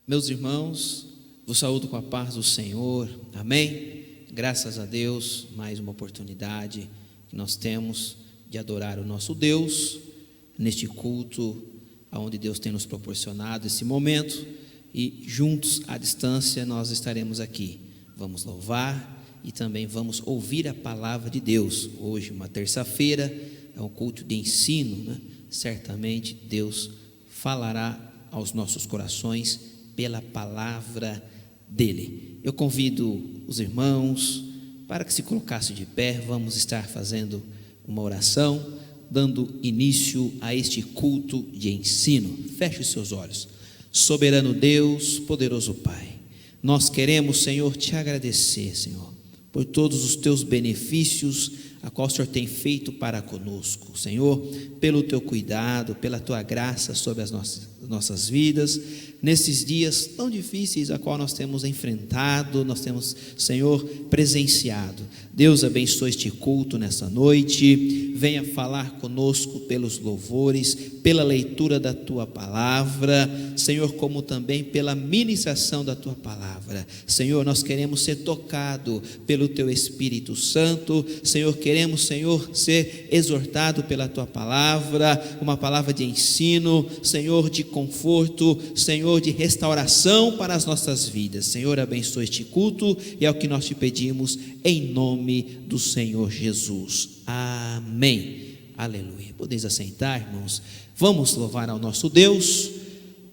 Meus irmãos, vos saúdo com a paz do Senhor, amém? Graças a Deus, mais uma oportunidade que nós temos de adorar o nosso Deus, neste culto, onde Deus tem nos proporcionado esse momento, e juntos, à distância, nós estaremos aqui. Vamos louvar e também vamos ouvir a palavra de Deus. Hoje, uma terça-feira, é um culto de ensino, né? Certamente Deus falará aos nossos corações pela palavra dele. Eu convido os irmãos para que se colocassem de pé. Vamos estar fazendo uma oração, dando início a este culto de ensino. Feche os seus olhos. Soberano Deus, poderoso Pai, nós queremos, Senhor, te agradecer, Senhor, por todos os teus benefícios a qual o Senhor tem feito para conosco, Senhor, pelo teu cuidado, pela tua graça sobre as nossas vidas, nesses dias tão difíceis a qual nós temos enfrentado, nós temos, Senhor, presenciado. Deus abençoe este culto nessa noite, venha falar conosco pelos louvores, pela leitura da tua palavra, Senhor, como também pela ministração da tua palavra. Senhor, nós queremos ser tocados pelo teu Espírito Santo, Senhor, queremos, Senhor, ser exortado pela tua palavra, uma palavra de ensino, Senhor, de conforto, Senhor, de restauração para as nossas vidas. Senhor, abençoe este culto e é o que nós te pedimos em nome do Senhor Jesus. Amém. Aleluia. Podeis assentar, irmãos. Vamos louvar ao nosso Deus.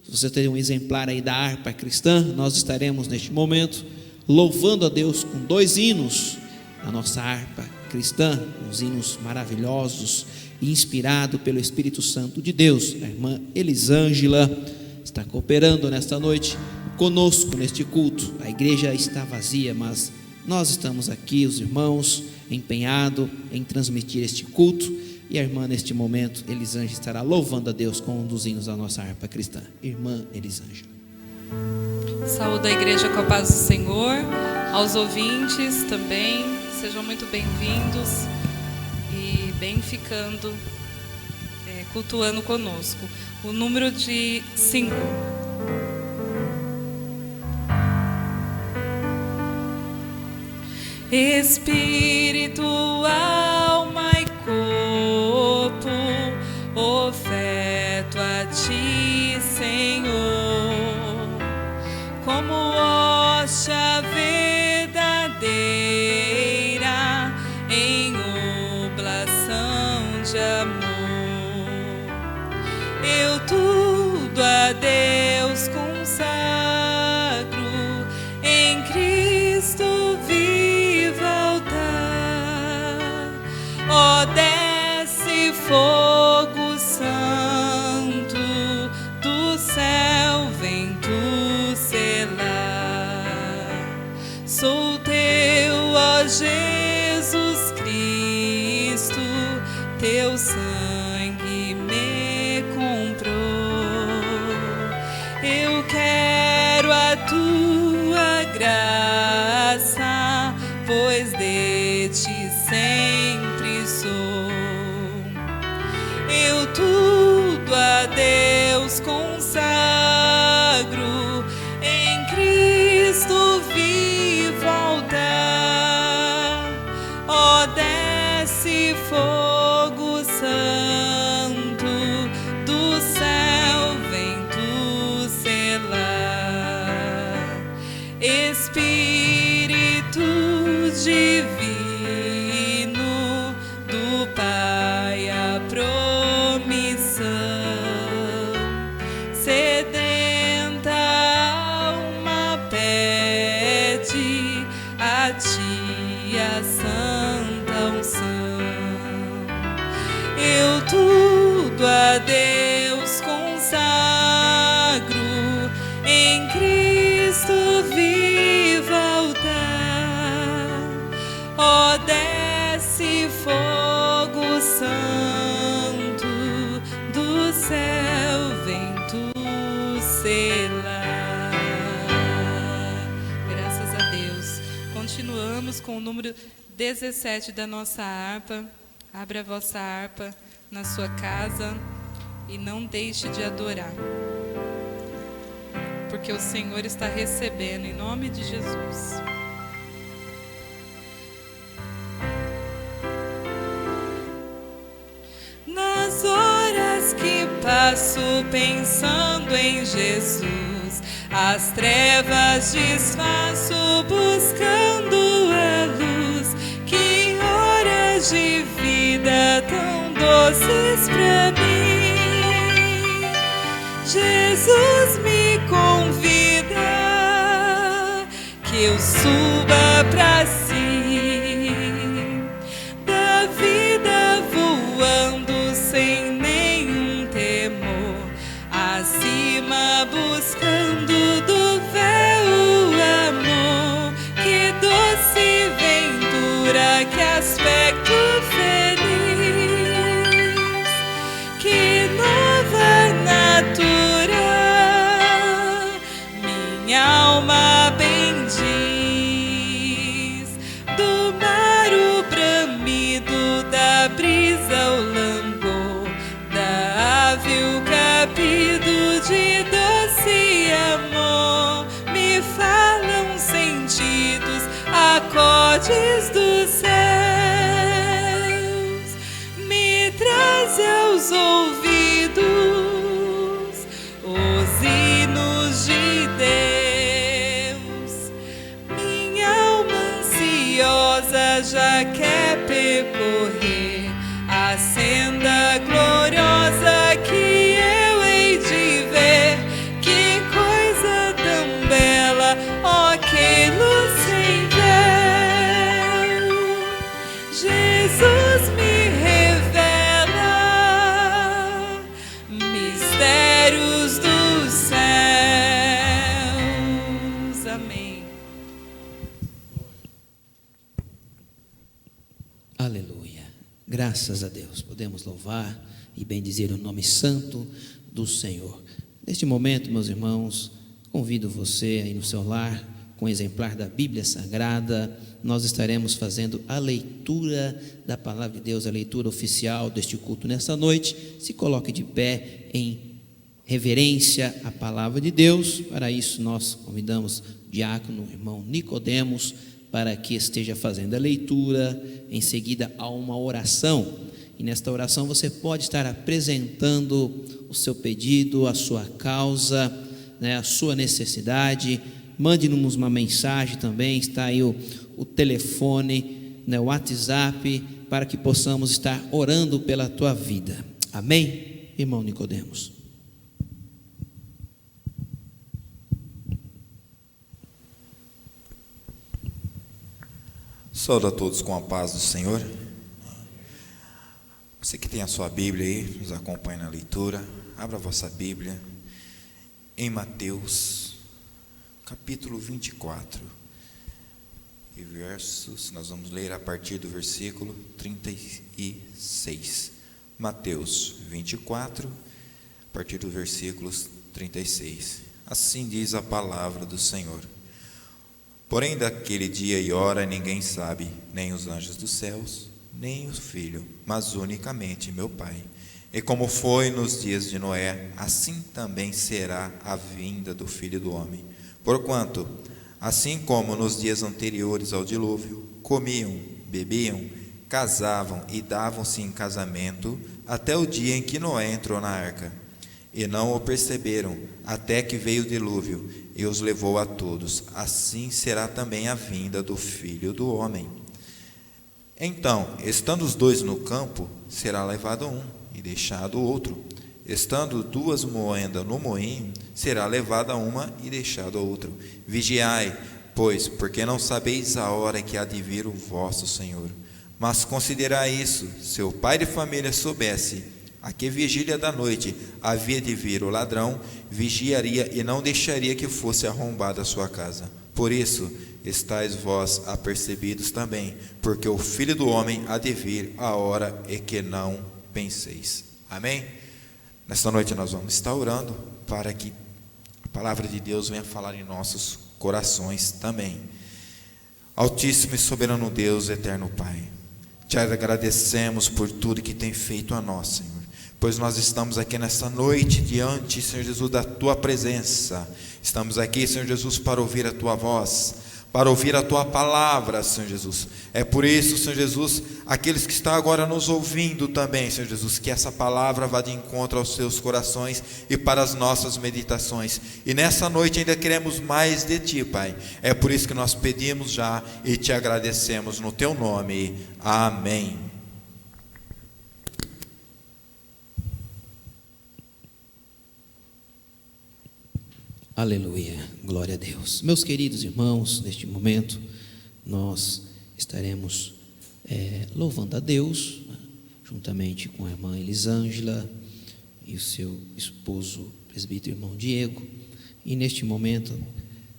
Se você tem um exemplar aí da harpa cristã, nós estaremos neste momento louvando a Deus com 2 hinos na nossa harpa cristã, uns hinos maravilhosos, inspirado pelo Espírito Santo de Deus. A irmã Elisângela está cooperando nesta noite conosco neste culto. A igreja está vazia, mas nós estamos aqui, os irmãos, empenhados em transmitir este culto, e a irmã neste momento, Elisângela, estará louvando a Deus com um dos hinos da nossa harpa cristã. Irmã Elisângela. Saúdo a igreja com a paz do Senhor, aos ouvintes também, sejam muito bem-vindos e bem ficando, cultuando conosco. O número de 5. Espírito, alma e corpo, oferto a ti, Senhor, como hóstia verdadeira, em oblação de amor. Eu tudo a Deus consagro, em Cristo vivo altar. Ó, desce fogo santo do céu, vem tu selar. Sou teu, ó Jesus Cristo, teu sangue me comprou. Eu quero a tua graça, pois de ti sempre sou. Eu tudo a Deus consagro, em Cristo vivo altar. Ó, desce fogo santo do céu, vem tu selar. Espírito divino do Pai, a promissão, sedenta alma pede a ti a santa unção. Eu tudo a Deus consagro, em Cristo vivo altar. Ó, desce fogo santo do céu, vem tu selar. Graças a Deus. Continuamos com o número 17 da nossa harpa. Abra a vossa harpa na sua casa e não deixe de adorar. porque o Senhor está recebendo, em nome de Jesus. Nas horas que passo pensando em Jesus, as trevas desfaço buscando a luz. Que horas de vida tão doces pra mim. Jesus me convida que eu suba pra si da vida voando sem nenhum temor, acima buscando do véu o amor. Que doce ventura, que aspecto feliz, que nova natura minha alma bendiz. Do mar o bramido, da brisa o langor, da ave o capido de doce amor, me falam sentidos, acordes dos céus, me traz aos ouvidos os hinos de Deus. Minha alma ansiosa já quer percorrer a senda gloriosa que eu hei de ver. Que coisa tão bela, ó, que luz sem véu. Jesus me revela mistérios dos céus. Amém. Aleluia. Graças a Deus. Podemos louvar e bendizer o nome santo do Senhor. Neste momento, meus irmãos, convido você aí no seu lar, com um exemplar da Bíblia Sagrada. Nós estaremos fazendo a leitura da Palavra de Deus, a leitura oficial deste culto nessa noite. Se coloque de pé em reverência à Palavra de Deus. Para isso, nós convidamos o diácono, o irmão Nicodemos, para que esteja fazendo a leitura. Em seguida, há uma oração. E nesta oração você pode estar apresentando o seu pedido, a sua causa, né, a sua necessidade. Mande-nos uma mensagem também, está aí o telefone, né, o WhatsApp, para que possamos estar orando pela tua vida. Amém, irmão Nicodemos? Saúdo a todos com a paz do Senhor. Você que tem a sua Bíblia aí, nos acompanha na leitura. Abra a vossa Bíblia em Mateus, capítulo 24. E versos, nós vamos ler a partir do versículo 36. Mateus 24, a partir do versículo 36. Assim diz a palavra do Senhor. Porém, daquele dia e hora ninguém sabe, nem os anjos dos céus, nem o Filho, mas unicamente meu Pai. E como foi nos dias de Noé, assim também será a vinda do Filho do Homem. Porquanto, assim como nos dias anteriores ao dilúvio, comiam, bebiam, casavam e davam-se em casamento, até o dia em que Noé entrou na arca. E não o perceberam, até que veio o dilúvio, e os levou a todos. Assim será também a vinda do Filho do Homem. Então, estando os dois no campo, será levado um, e deixado o outro. Estando duas moedas no moinho, será levada uma, e deixado a outra. Vigiai, pois, porque não sabeis a hora que há de vir o vosso Senhor. Mas considerai isso, se o pai de família soubesse a que vigília da noite havia de vir o ladrão, vigiaria e não deixaria que fosse arrombada a sua casa. Por isso, estáis vós apercebidos também, porque o Filho do Homem há de vir a hora em que não penseis. Amém? Nesta noite nós vamos estar orando para que a palavra de Deus venha falar em nossos corações também. Altíssimo e soberano Deus, eterno Pai, te agradecemos por tudo que tem feito a nós, Senhor, pois nós estamos aqui nesta noite diante, Senhor Jesus, da Tua presença, Estamos aqui, Senhor Jesus, para ouvir a Tua voz, para ouvir a Tua palavra, Senhor Jesus. É por isso, Senhor Jesus, aqueles que estão agora nos ouvindo também, Senhor Jesus, que essa palavra vá de encontro aos seus corações e para as nossas meditações. E nessa noite ainda queremos mais de Ti, Pai. É por isso que nós pedimos já e Te agradecemos no Teu nome. Amém. Aleluia, glória a Deus. Meus queridos irmãos, neste momento nós estaremos louvando a Deus, juntamente com a irmã Elisângela e o seu esposo, presbítero irmão Diego. E neste momento,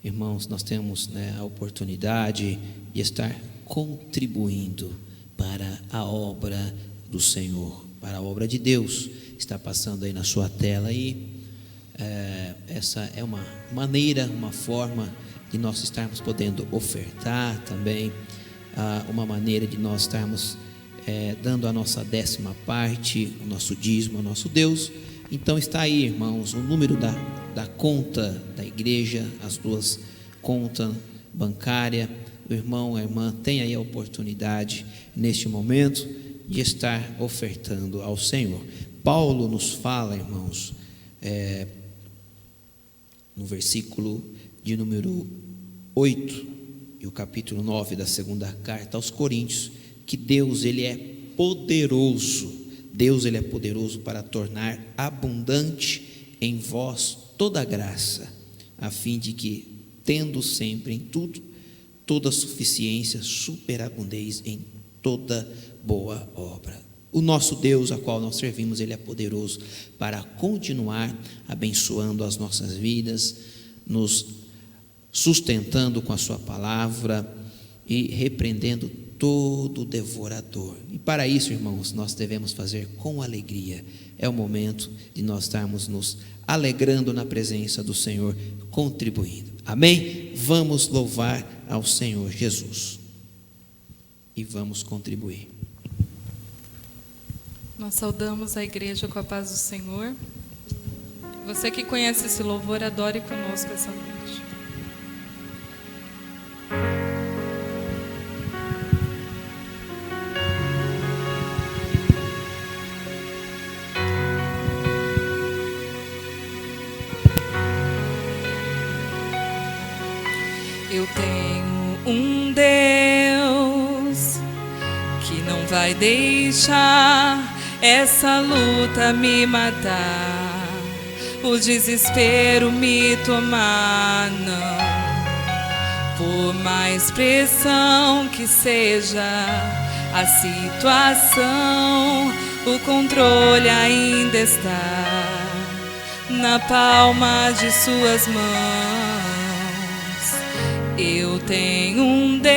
irmãos, nós temos a oportunidade de estar contribuindo para a obra do Senhor, para a obra de Deus. Está passando aí na sua tela aí. Essa é uma maneira, uma forma de nós estarmos podendo ofertar também, uma maneira de nós estarmos dando a nossa 10ª parte, o nosso dízimo ao nosso Deus. Então está aí, irmãos, o número da conta da igreja, as 2 contas bancárias. O irmão, a irmã tem aí a oportunidade neste momento de estar ofertando ao Senhor. Paulo nos fala, irmãos, no versículo de número 8 e o capítulo 9 da 2ª carta aos Coríntios, que Deus ele é poderoso. Deus ele é poderoso para tornar abundante em vós toda a graça, a fim de que, tendo sempre em tudo toda suficiência, superabundeis em toda boa obra. O nosso Deus, a qual nós servimos, Ele é poderoso para continuar abençoando as nossas vidas, nos sustentando com a sua palavra e repreendendo todo devorador. E para isso, irmãos, nós devemos fazer com alegria. É o momento de nós estarmos nos alegrando na presença do Senhor, contribuindo. Amém? Vamos louvar ao Senhor Jesus e vamos contribuir. Nós saudamos a igreja com a paz do Senhor. Você que conhece esse louvor, adore conosco essa noite. Eu tenho um Deus que não vai deixar essa luta me matar, o desespero me tomar, não. Por mais pressão que seja a situação, o controle ainda está na palma de suas mãos. Eu tenho um Deus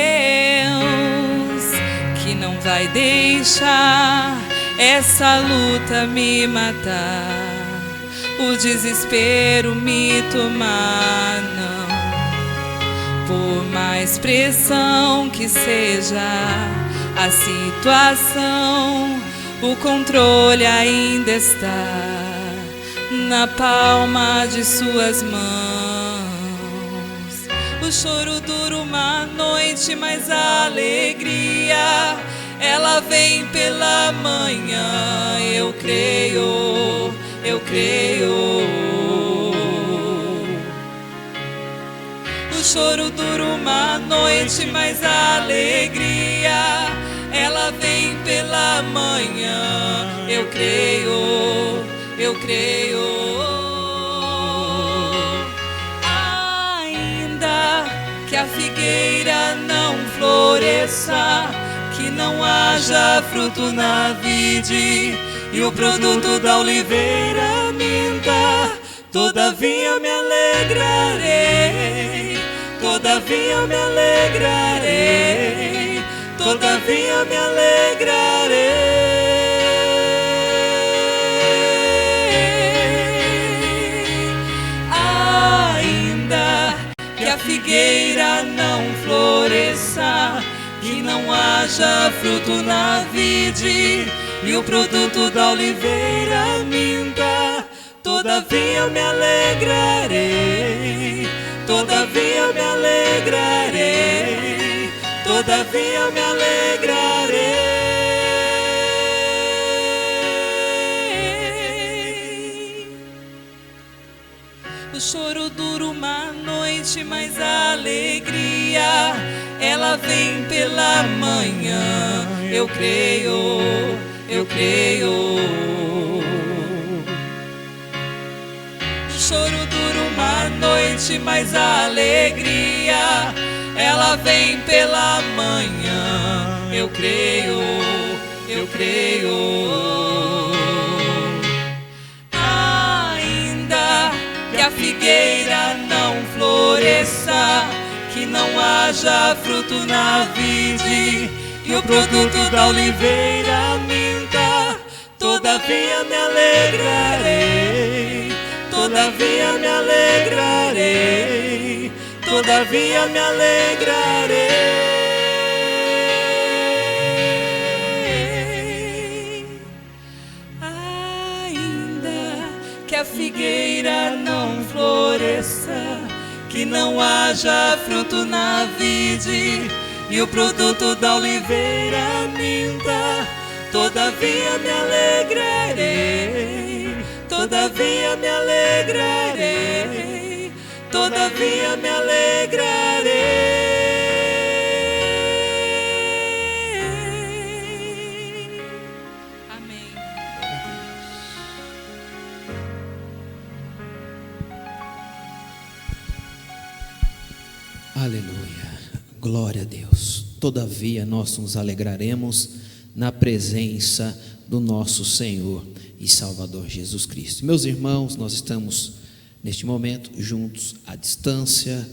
que não vai deixar essa luta me matar, o desespero me tomar, não. Por mais pressão que seja a situação, o controle ainda está na palma de suas mãos. O choro dura uma noite, mas a alegria ela vem pela manhã. Eu creio, eu creio. O choro dura uma noite, mas a alegria ela vem pela manhã. Eu creio, eu creio. Ainda que a figueira não floresça, que não haja fruto na vide e o produto da oliveira minta, todavia me alegrarei, todavia me alegrarei, todavia me alegrarei. Ainda que a figueira não floresça, que não haja fruto na vide e o produto da oliveira minta, todavia me alegrarei, todavia me alegrarei, todavia me alegrarei. O choro dura uma noite, mas a alegria, ela vem pela manhã. Eu creio, eu creio. O choro dura uma noite, mas a alegria, ela vem pela manhã. Eu creio, eu creio. Ainda que a figueira não floresça, que não haja fruto na vide, e o produto da oliveira minta, todavia me alegrarei, todavia me alegrarei, todavia me alegrarei. Ainda que a figueira não floresça, que não haja fruto na vide, e o produto da oliveira minta, todavia me alegrarei, todavia me alegrarei, todavia me alegrarei. Amém. Aleluia. Glória a Deus. Todavia nós nos alegraremos na presença do nosso Senhor e Salvador Jesus Cristo. Meus irmãos, nós estamos neste momento juntos à distância.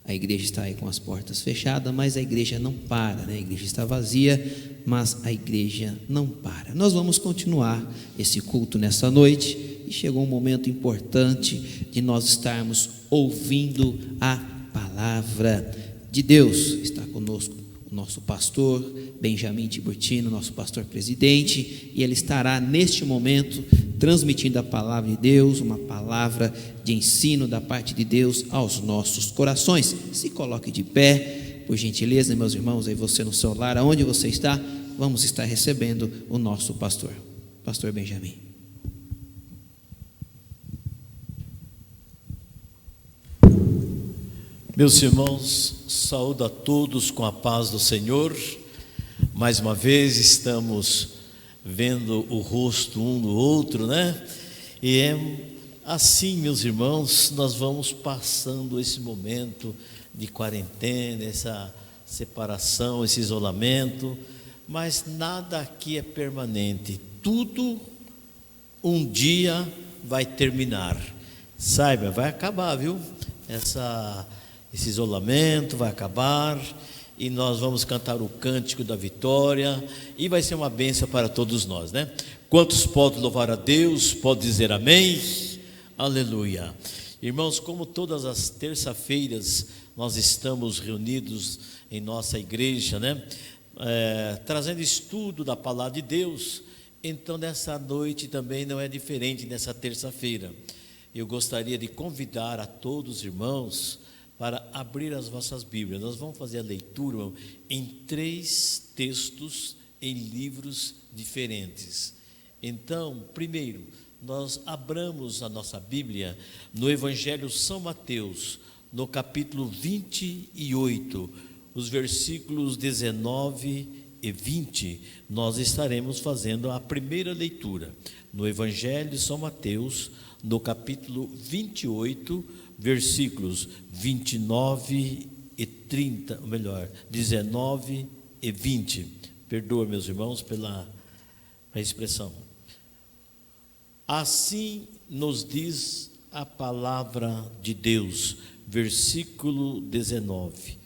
A igreja está aí com as portas fechadas, mas a igreja não para, né? A igreja está vazia, mas a igreja não para. Nós vamos continuar esse culto nessa noite, e chegou um momento importante de nós estarmos ouvindo a palavra de Deus. Está conosco o nosso pastor Benjamin Tiburtino, nosso pastor presidente, e ele estará neste momento transmitindo a palavra de Deus, uma palavra de ensino da parte de Deus aos nossos corações. Se coloque de pé, por gentileza, meus irmãos, aí você no seu lar, aonde você está, vamos estar recebendo o nosso pastor Benjamin. Meus irmãos, saúdo a todos com a paz do Senhor. Mais uma vez estamos vendo o rosto um do outro, né? E é assim, meus irmãos, nós vamos passando esse momento de quarentena, essa separação, esse isolamento, mas nada aqui é permanente. Tudo um dia vai terminar. Saiba, vai acabar, viu? Esse isolamento vai acabar, e nós vamos cantar o cântico da vitória, e vai ser uma bênção para todos nós, né? Quantos podem louvar a Deus, podem dizer amém? Aleluia. Irmãos, como todas as terça-feiras nós estamos reunidos em nossa igreja, né? Trazendo estudo da palavra de Deus, então nessa noite também não é diferente, nessa terça-feira. Eu gostaria de convidar a todos os irmãos para abrir as vossas Bíblias. Nós vamos fazer a leitura, irmão, em 3 textos em livros diferentes. Então, primeiro, nós abramos a nossa Bíblia no Evangelho São Mateus, no capítulo 28, os versículos 19 e 20. Nós estaremos fazendo a primeira leitura no Evangelho São Mateus, no capítulo 28, versículos 29 e 30, ou melhor, 19 e 20. Perdoa, meus irmãos, pela expressão. Assim nos diz a palavra de Deus, versículo 19.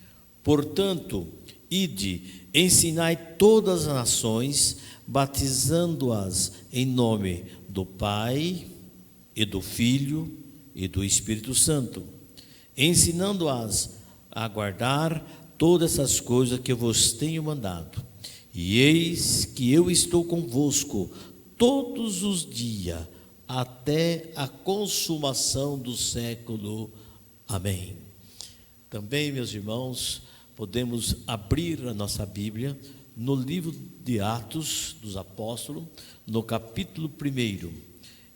Portanto, ide, ensinai todas as nações, batizando-as em nome do Pai e do Filho e do Espírito Santo, ensinando-as a guardar todas essas coisas que eu vos tenho mandado. E eis que eu estou convosco todos os dias, até a consumação do século. Amém. Também, meus irmãos, podemos abrir a nossa Bíblia no livro de Atos dos Apóstolos, no capítulo 1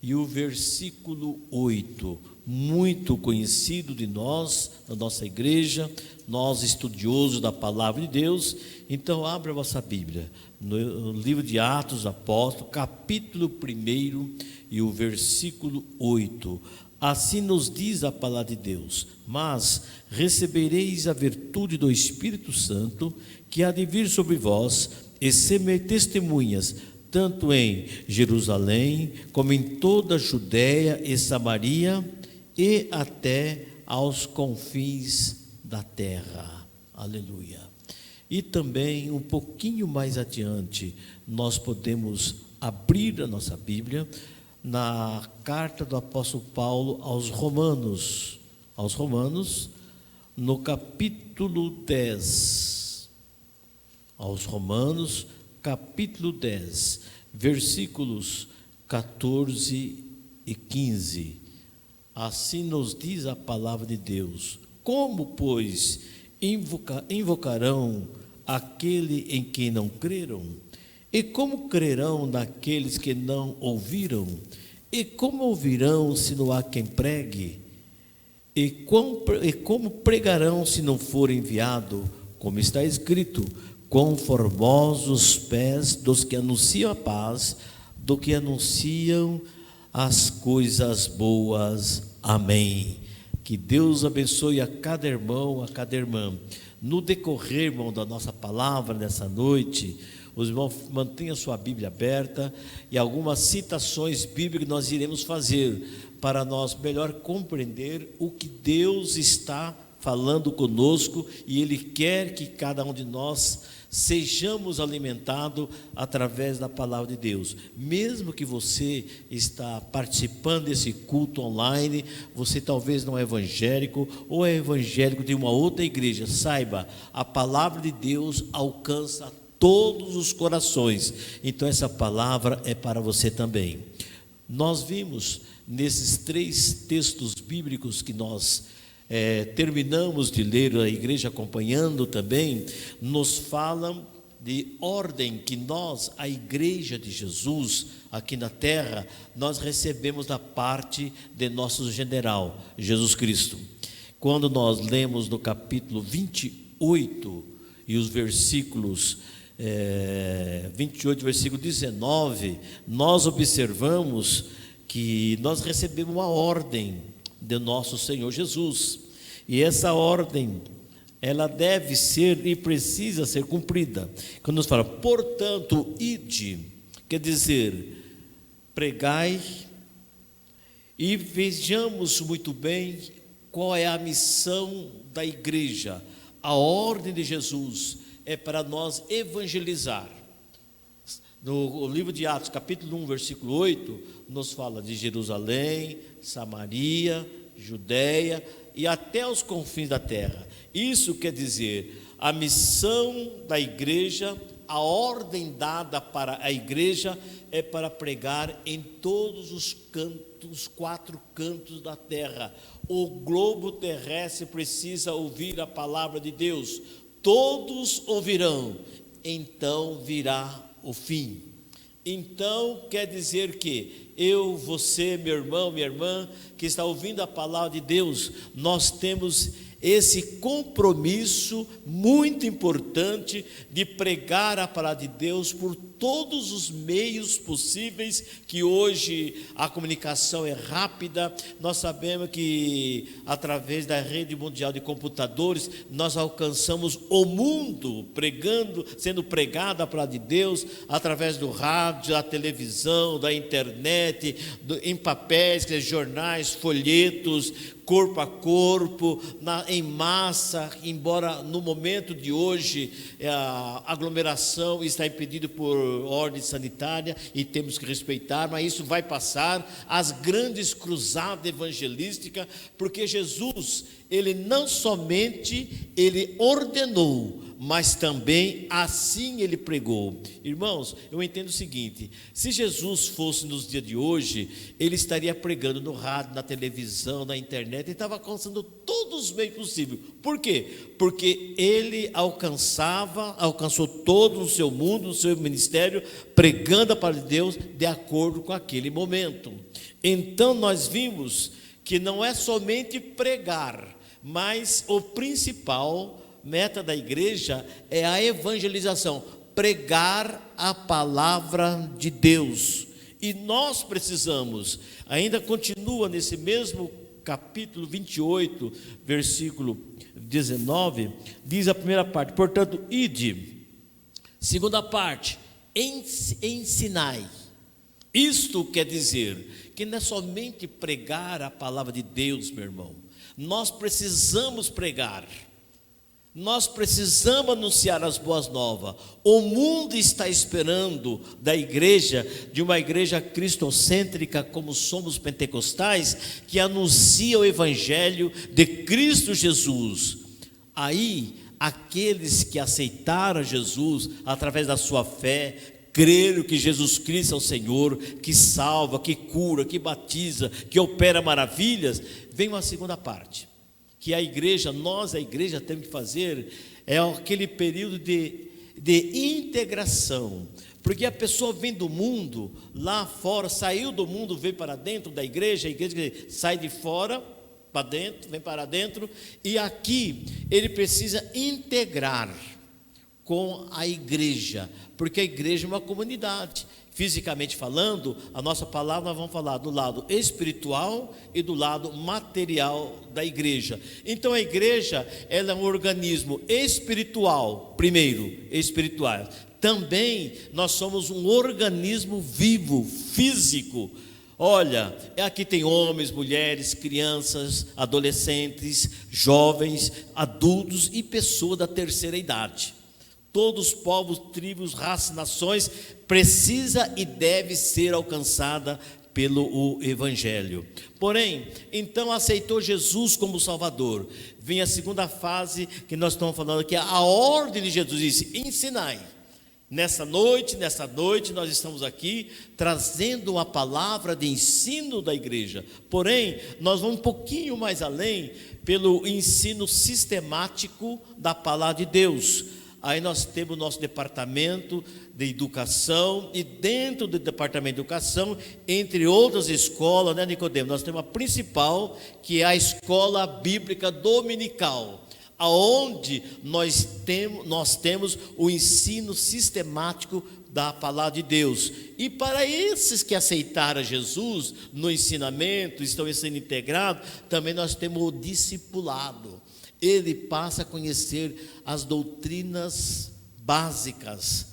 e o versículo 8, muito conhecido de nós, da nossa igreja, nós estudiosos da palavra de Deus. Então abra a vossa Bíblia no livro de Atos dos Apóstolos, capítulo 1 e o versículo 8. Assim nos diz a palavra de Deus: mas recebereis a virtude do Espírito Santo, que há de vir sobre vós, e ser testemunhas, tanto em Jerusalém, como em toda a Judéia e Samaria, e até aos confins da terra. Aleluia. E também, um pouquinho mais adiante, nós podemos abrir a nossa Bíblia na carta do apóstolo Paulo aos Romanos, no capítulo 10, aos Romanos, capítulo 10, versículos 14 e 15, assim nos diz a palavra de Deus: como, pois, invocarão aquele em quem não creram? E como crerão naqueles que não ouviram? E como ouvirão se não há quem pregue? E como pregarão se não for enviado? Como está escrito: quão formosos os pés dos que anunciam a paz, do que anunciam as coisas boas. Amém. Que Deus abençoe a cada irmão, a cada irmã. No decorrer, irmão, da nossa palavra nessa noite, os irmãos mantenham sua Bíblia aberta, e algumas citações bíblicas nós iremos fazer para nós melhor compreender o que Deus está falando conosco, e Ele quer que cada um de nós sejamos alimentados através da palavra de Deus. Mesmo que você está participando desse culto online, você talvez não é evangélico, ou é evangélico de uma outra igreja, saiba, a palavra de Deus alcança todos os corações. Então essa palavra é para você também. Nós vimos nesses 3 textos bíblicos que nós terminamos de ler, a igreja acompanhando também, nos falam de ordem que nós, a igreja de Jesus, aqui na terra, nós recebemos da parte de nosso general, Jesus Cristo. Quando nós lemos no capítulo 28 e os versículos 28, versículo 19, nós observamos que nós recebemos uma ordem de nosso Senhor Jesus, e essa ordem, ela deve ser e precisa ser cumprida. Quando nos fala, portanto, ide, quer dizer, pregai, e vejamos muito bem qual é a missão da igreja. A ordem de Jesus é para nós evangelizar. No livro de Atos, capítulo 1, versículo 8, nos fala de Jerusalém, Samaria, Judéia e até os confins da terra. Isso quer dizer, a missão da igreja, a ordem dada para a igreja é para pregar em todos os cantos, 4 cantos da terra. O globo terrestre precisa ouvir a palavra de Deus. Todos ouvirão, então virá o fim. Então quer dizer que eu, você, meu irmão, minha irmã, que está ouvindo a palavra de Deus, nós temos esse compromisso muito importante de pregar a palavra de Deus por todos os meios possíveis, que hoje a comunicação é rápida. Nós sabemos que através da rede mundial de computadores nós alcançamos o mundo pregando, sendo pregada a palavra de Deus através do rádio, da televisão, da internet, em papéis, jornais, folhetos, corpo a corpo, em massa. Embora no momento de hoje a aglomeração está impedida por ordem sanitária e temos que respeitar, mas isso vai passar. As grandes cruzadas evangelísticas, porque Jesus, ele não somente ele ordenou, mas também assim ele pregou. Irmãos, eu entendo o seguinte: se Jesus fosse nos dias de hoje, ele estaria pregando no rádio, na televisão, na internet, ele estava alcançando todos os meios possíveis. Por quê? Porque ele alcançou todo o seu mundo, o seu ministério, pregando a palavra de Deus de acordo com aquele momento. Então nós vimos que não é somente pregar, mas o principal meta da igreja é a evangelização, pregar a palavra de Deus. E nós precisamos, ainda continua nesse mesmo capítulo 28, versículo 19, diz a primeira parte: portanto, ide. Segunda parte, ensinai. Isto quer dizer que não é somente pregar a palavra de Deus, meu irmão. Nós precisamos pregar, nós precisamos anunciar as boas novas. O mundo está esperando da igreja, de uma igreja cristocêntrica como somos pentecostais, que anuncia o evangelho de Cristo Jesus. Aí, aqueles que aceitaram Jesus através da sua fé, creram que Jesus Cristo é o Senhor, que salva, que cura, que batiza, que opera maravilhas, vem uma segunda parte, que a igreja temos que fazer, é aquele período de integração, porque a pessoa vem do mundo, lá fora, saiu do mundo, veio para dentro da igreja, a igreja sai de fora para dentro, vem para dentro, e aqui ele precisa integrar com a igreja, porque a igreja é uma comunidade. Fisicamente falando, a nossa palavra, nós vamos falar do lado espiritual e do lado material da igreja. Então a igreja, ela é um organismo espiritual, primeiro, espiritual. Também nós somos um organismo vivo, físico. Olha, aqui tem homens, mulheres, crianças, adolescentes, jovens, adultos e pessoas da terceira idade. Todos os povos, tribos, raças, nações precisa e deve ser alcançada pelo Evangelho. Porém, então aceitou Jesus como Salvador. Vem a segunda fase que nós estamos falando aqui, a ordem de Jesus disse: ensinai. Nessa noite nós estamos aqui trazendo uma palavra de ensino da igreja. Porém, nós vamos um pouquinho mais além pelo ensino sistemático da palavra de Deus. Aí nós temos o nosso departamento de educação, e dentro do departamento de educação, entre outras escolas, né, Nicodemo? Nós temos a principal, que é a escola bíblica dominical, aonde nós temos o ensino sistemático da palavra de Deus. E para esses que aceitaram Jesus no ensinamento, estão sendo integrados, também nós temos o discipulado. Ele passa a conhecer as doutrinas básicas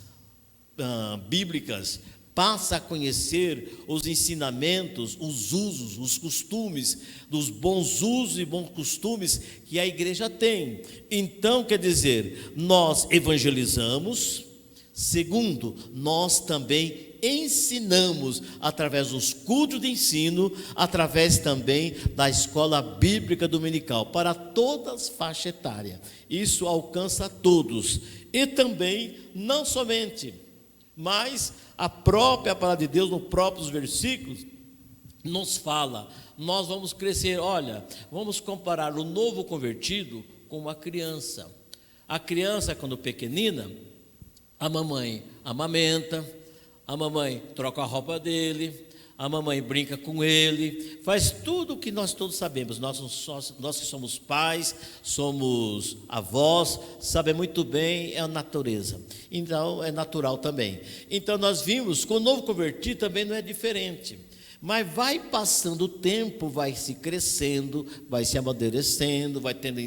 bíblicas, passa a conhecer os ensinamentos, os usos, os costumes, dos bons usos e bons costumes que a igreja tem. Então, quer dizer, nós evangelizamos. Segundo, nós também ensinamos através dos cultos de ensino, através também da escola bíblica dominical, para todas as faixas etárias. Isso alcança todos. E também, não somente, mas a própria palavra de Deus, nos próprios versículos, nos fala, nós vamos crescer. Olha, vamos comparar o novo convertido com uma criança. A criança, quando pequenina, a mamãe amamenta, a mamãe troca a roupa dele, a mamãe brinca com ele, faz tudo o que nós todos sabemos. Nós que somos pais, somos avós, sabemos muito bem, é a natureza. Então, é natural também. Então, nós vimos, com o novo convertido também não é diferente. Mas vai passando o tempo, vai se crescendo, vai se amadurecendo, vai tendo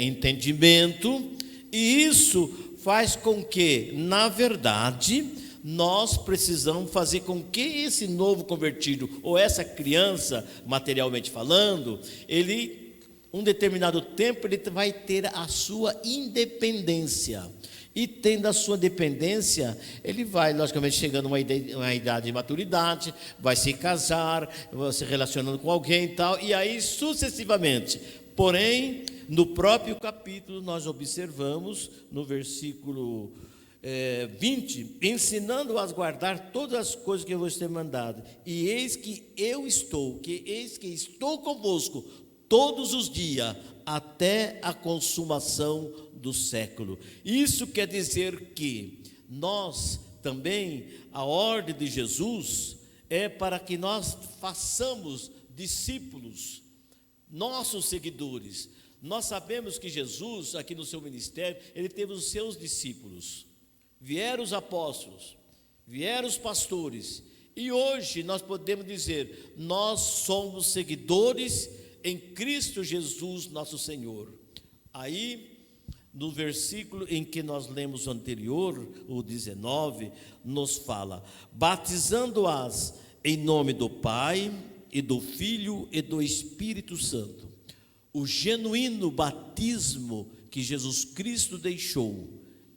entendimento, e isso faz com que, na verdade, nós precisamos fazer com que esse novo convertido, ou essa criança, materialmente falando, ele, um determinado tempo, ele vai ter a sua independência. E tendo a sua dependência, ele vai, logicamente, chegando a uma idade de maturidade, vai se casar, vai se relacionando com alguém e tal, e aí sucessivamente. Porém, no próprio capítulo, nós observamos, no versículo 20, ensinando-as a guardar todas as coisas que eu vos tenho mandado. E eis que estou convosco todos os dias, até a consumação do século. Isso quer dizer que nós também, a ordem de Jesus é para que nós façamos discípulos, nossos seguidores. Nós sabemos que Jesus, aqui no seu ministério, ele teve os seus discípulos. Vieram os apóstolos, vieram os pastores, e hoje nós podemos dizer, nós somos seguidores em Cristo Jesus, nosso Senhor. Aí, no versículo em que nós lemos o anterior, o 19, nos fala: batizando-as em nome do Pai, e do Filho, e do Espírito Santo. O genuíno batismo que Jesus Cristo deixou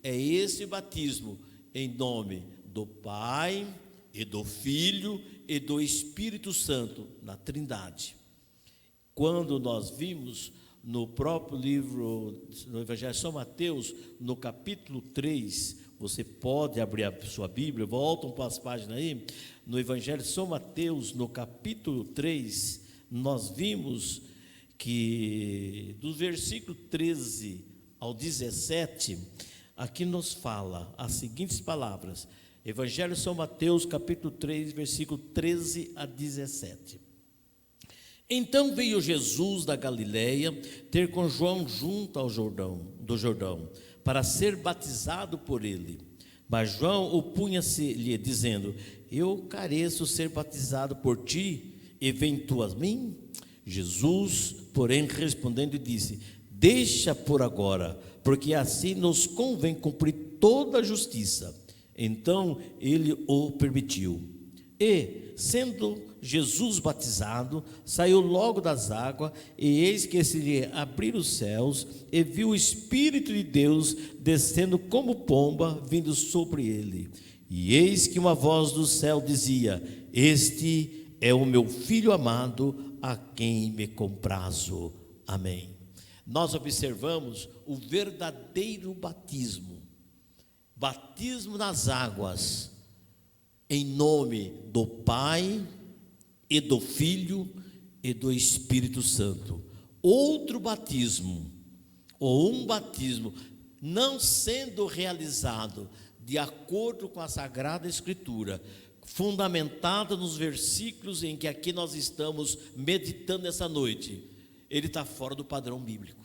é esse batismo em nome do Pai, e do Filho, e do Espírito Santo, na Trindade. Quando nós vimos no próprio livro, no Evangelho de São Mateus, no capítulo 3, você pode abrir a sua Bíblia, voltam para as páginas aí, no Evangelho de São Mateus, no capítulo 3, nós vimos que do versículo 13 ao 17, aqui nos fala as seguintes palavras, Evangelho de São Mateus, capítulo 3, versículo 13 a 17. Então veio Jesus da Galileia ter com João junto ao Jordão, para ser batizado por ele. Mas João opunha-se-lhe, dizendo: eu careço ser batizado por ti, e vem tu a mim? Jesus, porém, respondendo, disse: deixa por agora, porque assim nos convém cumprir toda a justiça. Então ele o permitiu. E, sendo Jesus batizado, saiu logo das águas, e eis que se lhe abriram os céus, e viu o Espírito de Deus descendo como pomba, vindo sobre ele. E eis que uma voz do céu dizia: este é o meu Filho amado, a quem me comprazo. Amém. Nós observamos o verdadeiro batismo nas águas, em nome do Pai, e do Filho, e do Espírito Santo. Outro batismo, ou um batismo, não sendo realizado de acordo com a Sagrada Escritura, fundamentado nos versículos em que aqui nós estamos meditando essa noite, ele está fora do padrão bíblico.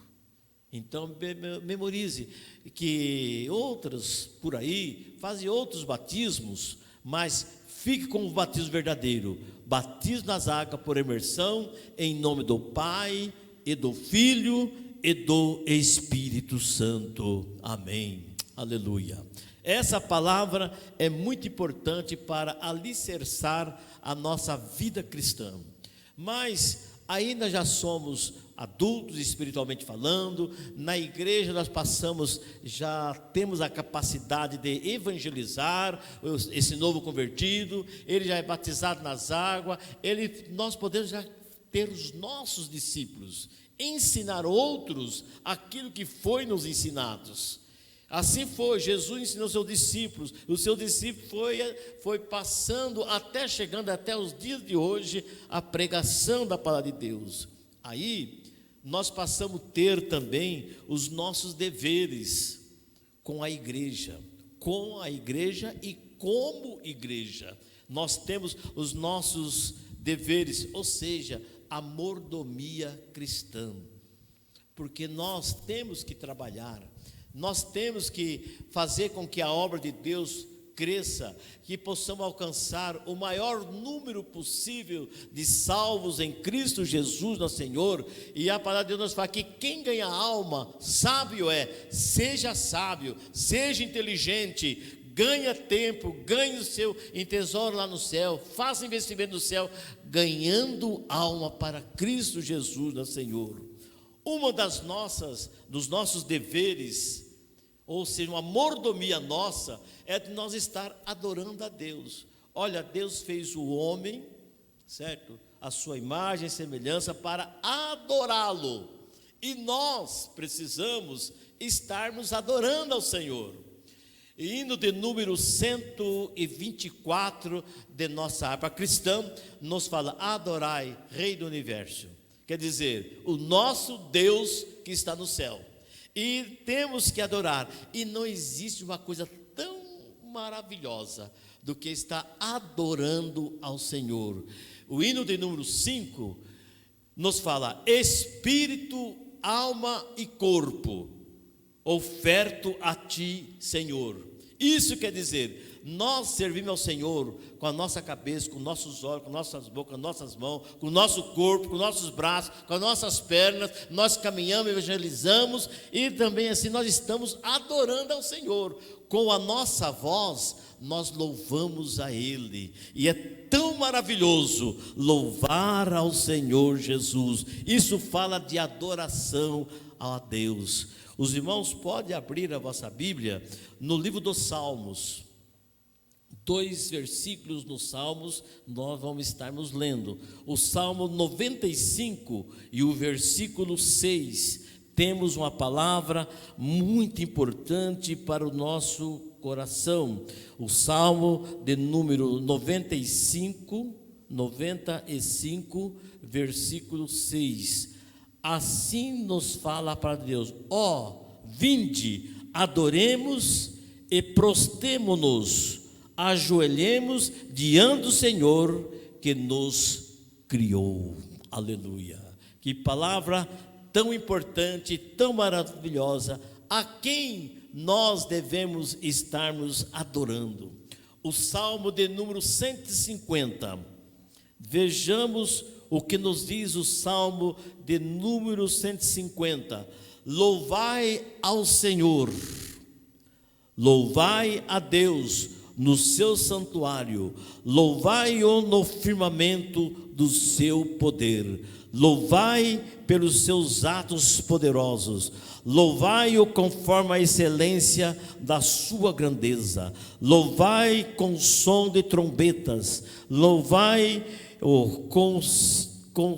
Então memorize que outros por aí fazem outros batismos, mas fique com o batismo verdadeiro, batismo nas águas por imersão, em nome do Pai, e do Filho, e do Espírito Santo. Amém, aleluia. Essa palavra é muito importante para alicerçar a nossa vida cristã. Mas ainda já somos adultos espiritualmente falando, na igreja nós já temos a capacidade de evangelizar esse novo convertido, ele já é batizado nas águas, nós podemos já ter os nossos discípulos, ensinar outros aquilo que foi nos ensinados. Assim foi, Jesus ensinou seus discípulos, o seu discípulo foi passando chegando até os dias de hoje, a pregação da palavra de Deus. Aí, nós passamos a ter também os nossos deveres com a igreja e como igreja. Nós temos os nossos deveres, ou seja, a mordomia cristã, porque nós temos que trabalhar, nós temos que fazer com que a obra de Deus cresça, que possamos alcançar o maior número possível de salvos em Cristo Jesus, nosso Senhor. E a palavra de Deus nos fala que quem ganha alma, sábio seja sábio, seja inteligente, ganha tempo, ganhe o seu tesouro lá no céu, faça investimento no céu, ganhando alma para Cristo Jesus, nosso Senhor. Uma dos nossos deveres, ou seja, uma mordomia nossa, é de nós estar adorando a Deus. Olha, Deus fez o homem, certo? A sua imagem e semelhança para adorá-lo. E nós precisamos estarmos adorando ao Senhor. E hino de número 124 de nossa harpa cristã nos fala: adorai, Rei do Universo. Quer dizer, o nosso Deus que está no céu. E temos que adorar. E não existe uma coisa tão maravilhosa do que estar adorando ao Senhor. O hino de número 5 nos fala: espírito, alma e corpo oferto a ti, Senhor. Isso quer dizer, nós servimos ao Senhor com a nossa cabeça, com nossos olhos, com nossas bocas, com nossas mãos, com o nosso corpo, com nossos braços, com as nossas pernas. Nós caminhamos, evangelizamos e também assim nós estamos adorando ao Senhor. Com a nossa voz nós louvamos a Ele, e é tão maravilhoso louvar ao Senhor Jesus. Isso fala de adoração a Deus. Os irmãos podem abrir a vossa Bíblia no livro dos Salmos. 2 versículos nos Salmos nós vamos estarmos lendo. O Salmo 95 e o versículo 6. Temos uma palavra muito importante para o nosso coração. O Salmo de número 95, versículo 6. Assim nos fala para Deus: vinde, adoremos e prostemo-nos, ajoelhemos diante do Senhor que nos criou. Aleluia. Que palavra tão importante, tão maravilhosa. A quem nós devemos estarmos adorando? O Salmo de número 150. Vejamos o que nos diz o Salmo de número 150. Louvai ao Senhor, louvai a Deus no seu santuário, louvai-o no firmamento do seu poder, louvai pelos seus atos poderosos, louvai-o conforme a excelência da sua grandeza, louvai com som de trombetas, louvai-o com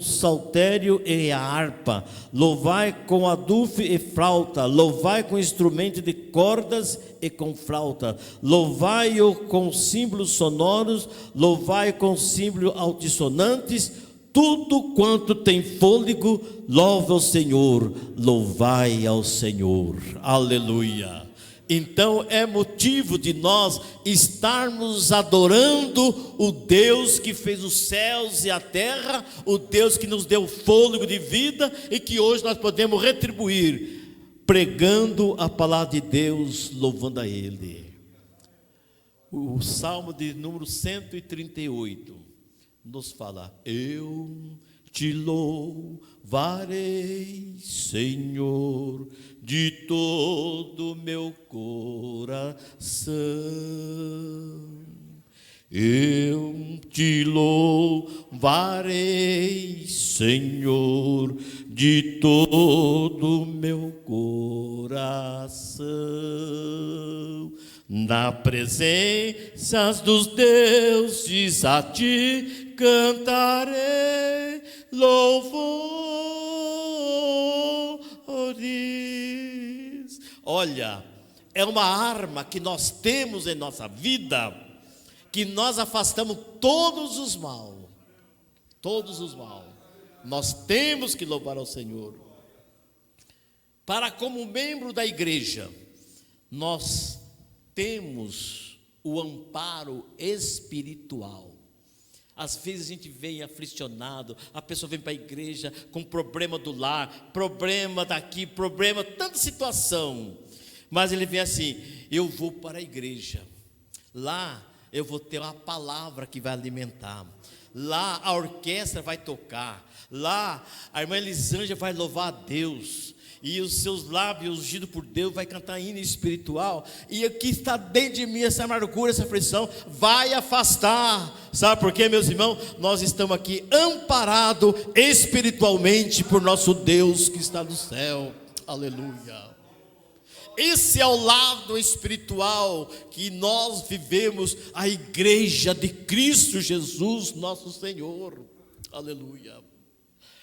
saltério e a harpa, louvai com adufe e flauta, louvai com instrumento de cordas e com flauta, louvai-o com símbolos sonoros, louvai com símbolos altissonantes. Tudo quanto tem fôlego, louva ao Senhor, louvai ao Senhor. Aleluia. Então é motivo de nós estarmos adorando o Deus que fez os céus e a terra, o Deus que nos deu fôlego de vida e que hoje nós podemos retribuir, pregando a palavra de Deus, louvando a Ele. O Salmo de número 138 nos fala: eu te louvarei, Senhor, de todo meu coração. Eu te louvarei, Senhor, de todo meu coração. Na presença dos deuses a ti cantarei louvores. Olha, é uma arma que nós temos em nossa vida, que nós afastamos todos os mal. Nós temos que louvar ao Senhor. Para como membro da igreja, nós temos o amparo espiritual. Às vezes a gente vem aflicionado, a pessoa vem para a igreja com problema do lar, problema daqui, problema, tanta situação. Mas ele vem assim: eu vou para a igreja, lá eu vou ter uma palavra que vai alimentar, lá a orquestra vai tocar, lá a irmã Elisângela vai louvar a Deus, e os seus lábios ungidos por Deus vai cantar hino espiritual, e aqui está dentro de mim essa amargura, essa aflição vai afastar. Sabe por quê, meus irmãos? Nós estamos aqui amparados espiritualmente por nosso Deus que está no céu. Aleluia. Esse é o lado espiritual que nós vivemos, a igreja de Cristo Jesus, nosso Senhor. Aleluia.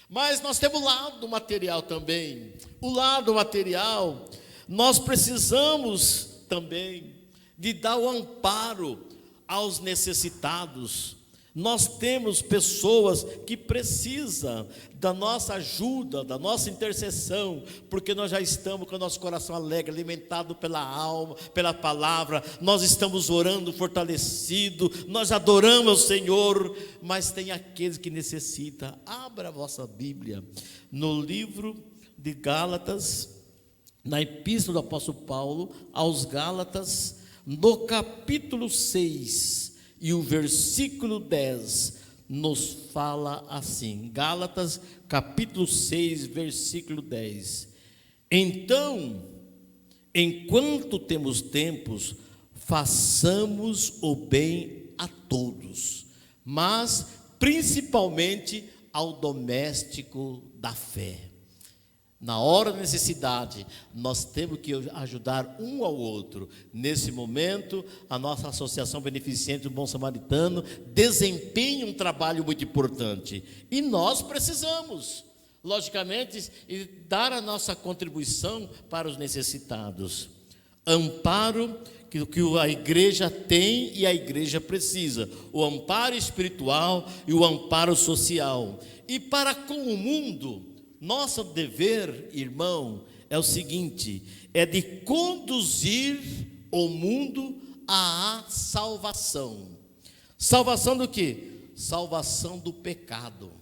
Mas nós temos o lado material também. O lado material, nós precisamos também de dar o amparo aos necessitados. Nós temos pessoas que precisam da nossa ajuda, da nossa intercessão, porque nós já estamos com o nosso coração alegre, alimentado pela alma, pela palavra, nós estamos orando fortalecido, nós adoramos o Senhor, mas tem aqueles que necessitam. Abra a vossa Bíblia no livro de Gálatas, na epístola do apóstolo Paulo aos Gálatas, no capítulo 6, e o versículo 10 nos fala assim. Gálatas capítulo 6, versículo 10. Então, enquanto temos tempos, façamos o bem a todos, mas principalmente ao doméstico da fé. Na hora da necessidade, nós temos que ajudar um ao outro. Nesse momento, a nossa Associação Beneficente do Bom Samaritano desempenha um trabalho muito importante. E nós precisamos, logicamente, dar a nossa contribuição para os necessitados. Amparo que a igreja tem e a igreja precisa. O amparo espiritual e o amparo social. E para com o mundo, nosso dever, irmão, é o seguinte: é de conduzir o mundo à salvação. Salvação do quê? Salvação do pecado.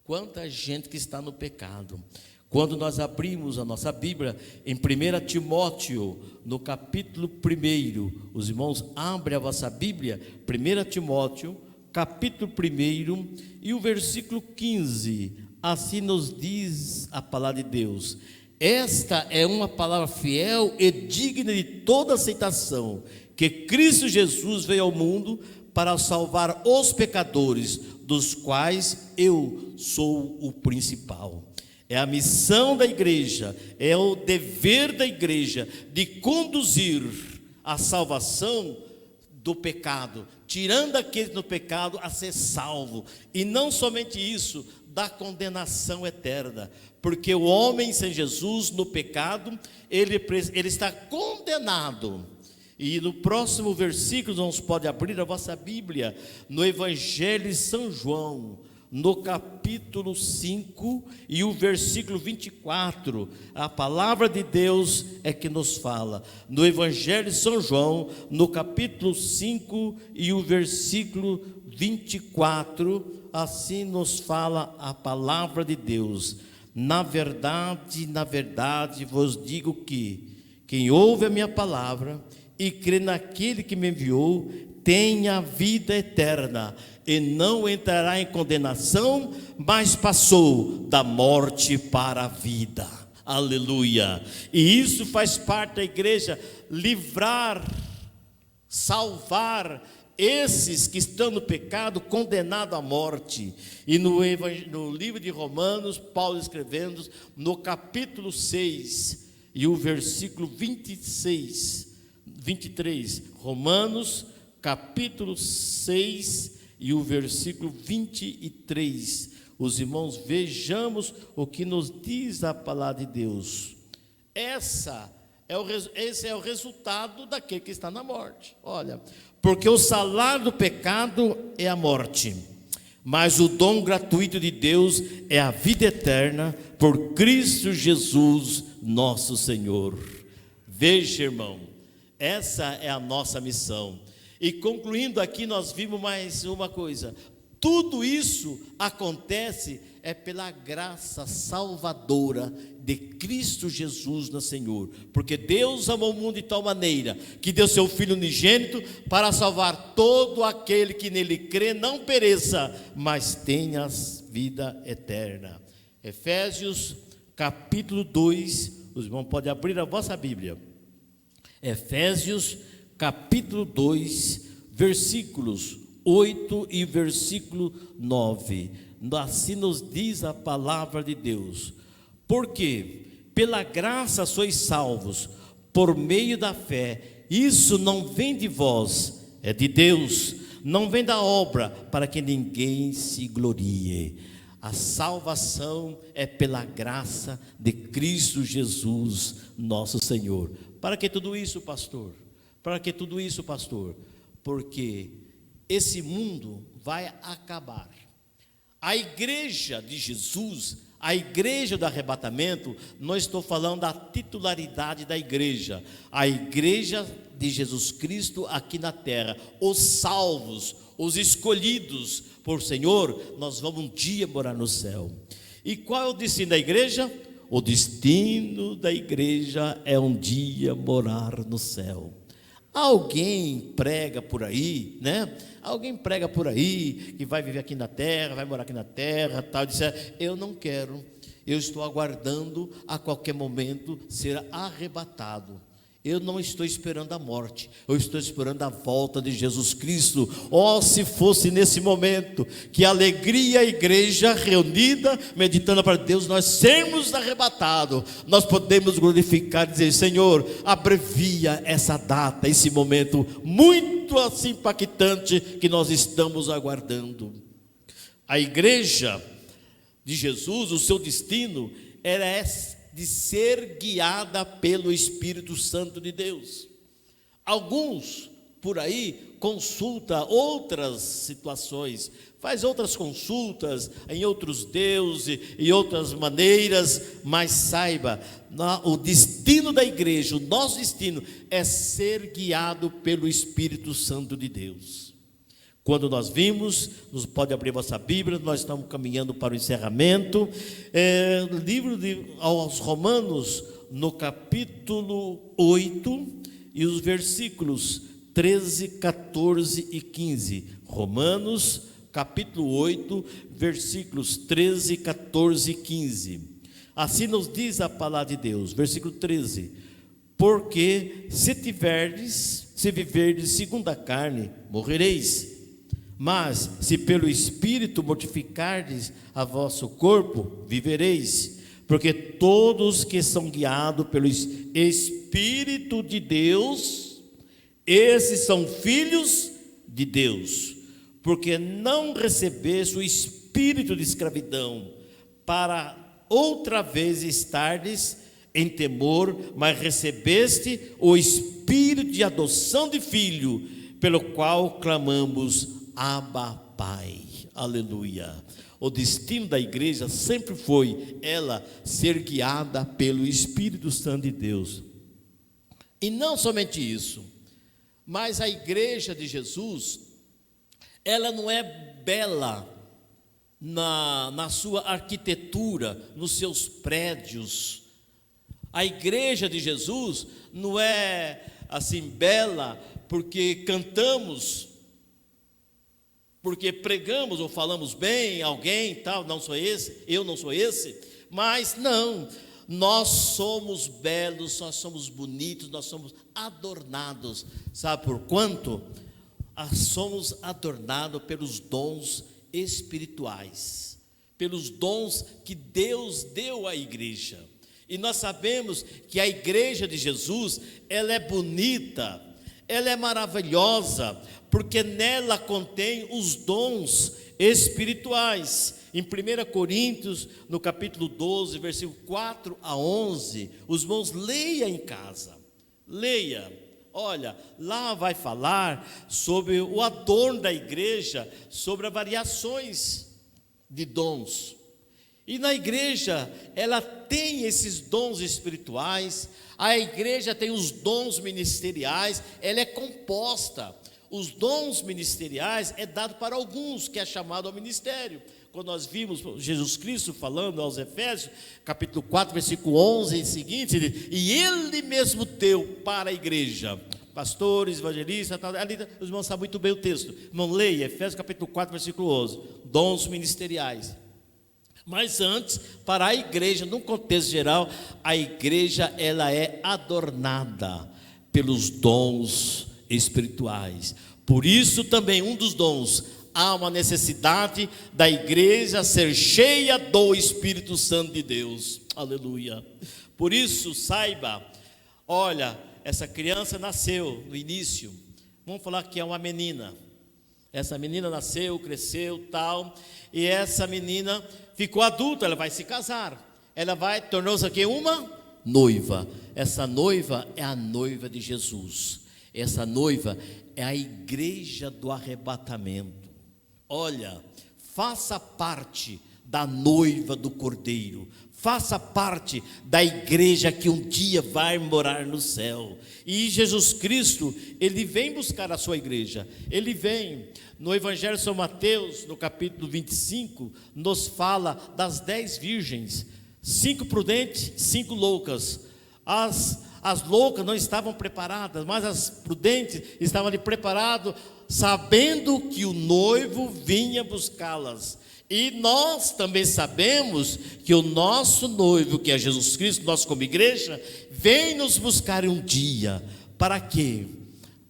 Quanta gente que está no pecado. Quando nós abrimos a nossa Bíblia em 1 Timóteo, no capítulo 1, os irmãos abrem a vossa Bíblia, 1 Timóteo, capítulo 1 e o versículo 15. Assim nos diz a palavra de Deus: esta é uma palavra fiel e digna de toda aceitação, que Cristo Jesus veio ao mundo para salvar os pecadores, dos quais eu sou o principal. É a missão da igreja, é o dever da igreja de conduzir a salvação do pecado, tirando aquele no pecado a ser salvo. E não somente isso, da condenação eterna, porque o homem sem Jesus no pecado, ele está condenado. E no próximo versículo, nós pode abrir a vossa Bíblia, no Evangelho de São João, no capítulo 5 e o versículo 24, a palavra de Deus é que nos fala. No Evangelho de São João, no capítulo 5 e o versículo 24, assim nos fala a palavra de Deus: na verdade vos digo que quem ouve a minha palavra e crê naquele que me enviou tem a vida eterna e não entrará em condenação, mas passou da morte para a vida. Aleluia! E isso faz parte da igreja, livrar, salvar esses que estão no pecado, condenados à morte. E no livro de Romanos, Paulo escrevendo, no capítulo 6 e o versículo 23, Romanos capítulo 6 e o versículo 23, os irmãos, vejamos o que nos diz a palavra de Deus. Esse é o resultado daquele que está na morte. Olha, porque o salário do pecado é a morte, mas o dom gratuito de Deus é a vida eterna por Cristo Jesus nosso Senhor. Veja, irmão, essa é a nossa missão. E concluindo aqui, nós vimos mais uma coisa: tudo isso acontece pela graça salvadora de Cristo Jesus no Senhor, porque Deus amou o mundo de tal maneira que deu seu Filho unigênito para salvar todo aquele que nele crê, não pereça, mas tenha vida eterna. Efésios capítulo 2, os irmãos podem abrir a vossa Bíblia. Efésios capítulo 2, versículos 8 e versículo 9. Assim nos diz a palavra de Deus: porque pela graça sois salvos, por meio da fé. Isso não vem de vós, é de Deus, não vem da obra, para que ninguém se glorie. A salvação é pela graça de Cristo Jesus, nosso Senhor. Para que tudo isso, pastor? Para que tudo isso, pastor? Porque esse mundo vai acabar. A igreja de Jesus, a igreja do arrebatamento, não estou falando da titularidade da igreja. A igreja de Jesus Cristo aqui na terra, os salvos, os escolhidos por Senhor, nós vamos um dia morar no céu. E qual é o destino da igreja? O destino da igreja é um dia morar no céu. Alguém prega por aí, né? Alguém prega por aí que vai viver aqui na terra, vai morar aqui na terra, tal, disser, eu não quero, eu estou aguardando a qualquer momento ser arrebatado. Eu não estou esperando a morte, eu estou esperando a volta de Jesus Cristo. Oh, se fosse nesse momento, que alegria a igreja reunida, meditando para Deus, nós sermos arrebatados, nós podemos glorificar e dizer, Senhor, abrevia essa data, esse momento muito assim impactante que nós estamos aguardando. A igreja de Jesus, o seu destino era de ser guiada pelo Espírito Santo de Deus. Alguns por aí consulta outras situações, faz outras consultas em outros deuses e outras maneiras, mas saiba, o destino da igreja, o nosso destino é ser guiado pelo Espírito Santo de Deus. Quando nós vimos, nos pode abrir vossa Bíblia, nós estamos caminhando para o encerramento, livro aos Romanos, no capítulo 8, e os versículos 13, 14 e 15. Romanos, capítulo 8, versículos 13, 14 e 15. Assim nos diz a palavra de Deus, versículo 13: porque se viverdes segundo a carne, morrereis. Mas se pelo Espírito mortificardes a vosso corpo, vivereis. Porque todos que são guiados pelo Espírito de Deus, esses são filhos de Deus. Porque não recebeste o espírito de escravidão, para outra vez estardes em temor, mas recebeste o espírito de adoção de filho, pelo qual clamamos, Abba, Pai. Aleluia. O destino da igreja sempre foi ela ser guiada pelo Espírito Santo de Deus. E não somente isso, mas a igreja de Jesus, ela não é bela na sua arquitetura, nos seus prédios. A igreja de Jesus não é assim bela porque cantamos, porque pregamos ou falamos bem, alguém tal, não sou esse, eu não sou esse, mas não, nós somos belos, nós somos bonitos, nós somos adornados, sabe por quanto? Somos adornados pelos dons espirituais, pelos dons que Deus deu à igreja, e nós sabemos que a igreja de Jesus, ela é bonita, ela é maravilhosa, porque nela contém os dons espirituais. Em 1 Coríntios, no capítulo 12, versículo 4 a 11, os irmãos leia em casa, leia, olha, lá vai falar sobre o adorno da igreja, sobre as variações de dons. E na igreja, ela tem esses dons espirituais, a igreja tem os dons ministeriais, ela é composta. Os dons ministeriais é dado para alguns, que é chamado ao ministério. Quando nós vimos Jesus Cristo falando aos Efésios, capítulo 4, versículo 11 e seguinte, ele diz, e Ele mesmo deu para a igreja, pastores, evangelistas, tal, ali, os irmãos sabem muito bem o texto. Irmão, leia, Efésios capítulo 4, versículo 11, dons ministeriais. Mas antes, para a igreja, num contexto geral, a igreja ela é adornada pelos dons espirituais. Por isso também um dos dons, há uma necessidade da igreja ser cheia do Espírito Santo de Deus. Aleluia. Por isso saiba, olha, essa criança nasceu no início, vamos falar que é uma menina. Essa menina nasceu, cresceu, tal, e essa menina ficou adulta, ela vai se casar. Ela tornou-se aqui uma noiva. Essa noiva é a noiva de Jesus. Essa noiva é a igreja do arrebatamento. Olha, faça parte da noiva do Cordeiro. Faça parte da igreja que um dia vai morar no céu. E Jesus Cristo, Ele vem buscar a sua igreja. Ele vem. No Evangelho de São Mateus, no capítulo 25, nos fala das 10 virgens. 5 prudentes, 5 loucas. As loucas não estavam preparadas, mas as prudentes estavam ali preparadas, sabendo que o noivo vinha buscá-las. E nós também sabemos que o nosso noivo, que é Jesus Cristo, nós como igreja, vem nos buscar um dia. Para quê?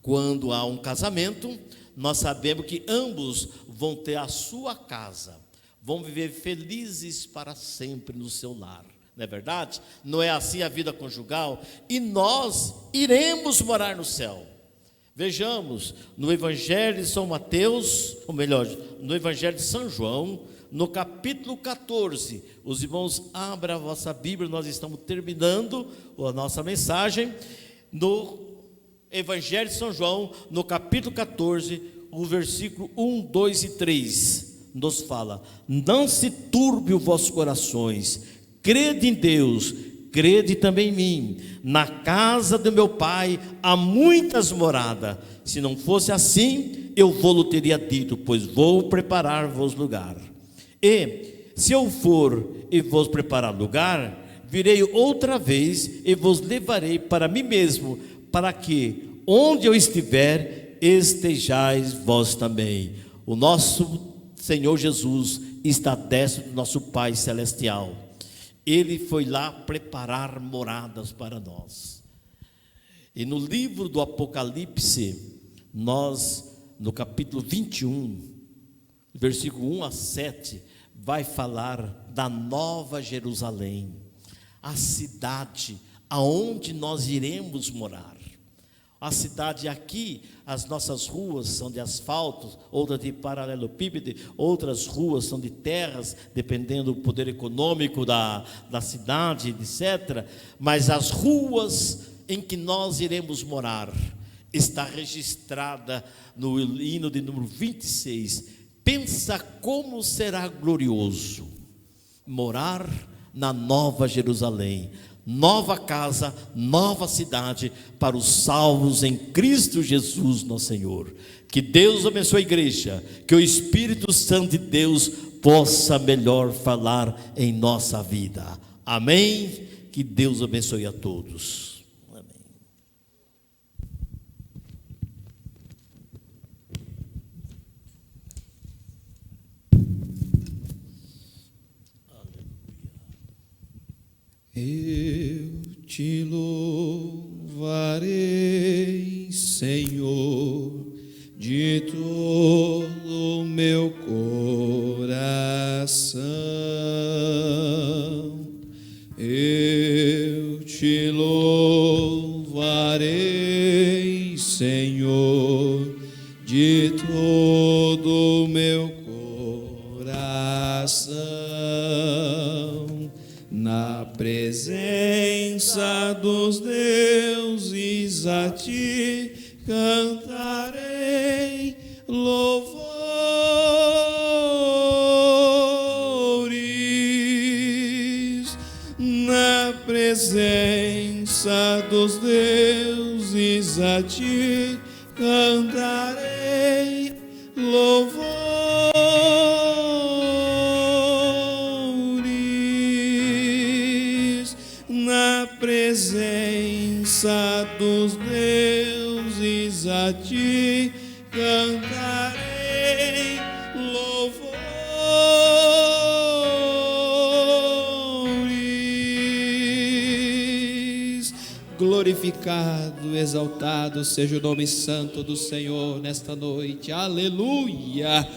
Quando há um casamento, nós sabemos que ambos vão ter a sua casa, vão viver felizes para sempre no seu lar. Não é verdade? Não é assim a vida conjugal? E nós iremos morar no céu. Vejamos, no Evangelho de São Mateus, ou melhor, no Evangelho de São João, no capítulo 14, os irmãos abram a vossa Bíblia, nós estamos terminando a nossa mensagem, no Evangelho de São João, no capítulo 14, o versículo 1, 2 e 3, nos fala: não se turbe os vossos corações, crede em Deus, crede também em mim. Na casa do meu Pai há muitas moradas. Se não fosse assim, eu vou-lo teria dito, pois vou preparar-vos lugar. E se eu for e vos preparar lugar, virei outra vez e vos levarei para mim mesmo, para que onde eu estiver, estejais vós também. O nosso Senhor Jesus está à destra do nosso Pai Celestial. Ele foi lá preparar moradas para nós. E no livro do Apocalipse, nós, no capítulo 21, versículo 1 a 7, vai falar da Nova Jerusalém, a cidade aonde nós iremos morar. A cidade aqui, as nossas ruas são de asfalto, outras de paralelepípedo, outras ruas são de terras, dependendo do poder econômico da cidade, etc. Mas as ruas em que nós iremos morar, está registrada no hino de número 26. Pensa como será glorioso morar na Nova Jerusalém, nova casa, nova cidade para os salvos em Cristo Jesus nosso Senhor. Que Deus abençoe a igreja, que o Espírito Santo de Deus possa melhor falar em nossa vida. Amém? Que Deus abençoe a todos. Eu te louvarei, Senhor, de todo o meu coração. Eu te louvarei, Senhor, de todo o meu coração. Na presença dos deuses a ti cantarei louvores. Na presença dos deuses a ti cantarei louvores. Na presença dos deuses a ti cantarei louvores. Glorificado, exaltado seja o nome santo do Senhor nesta noite. Aleluia!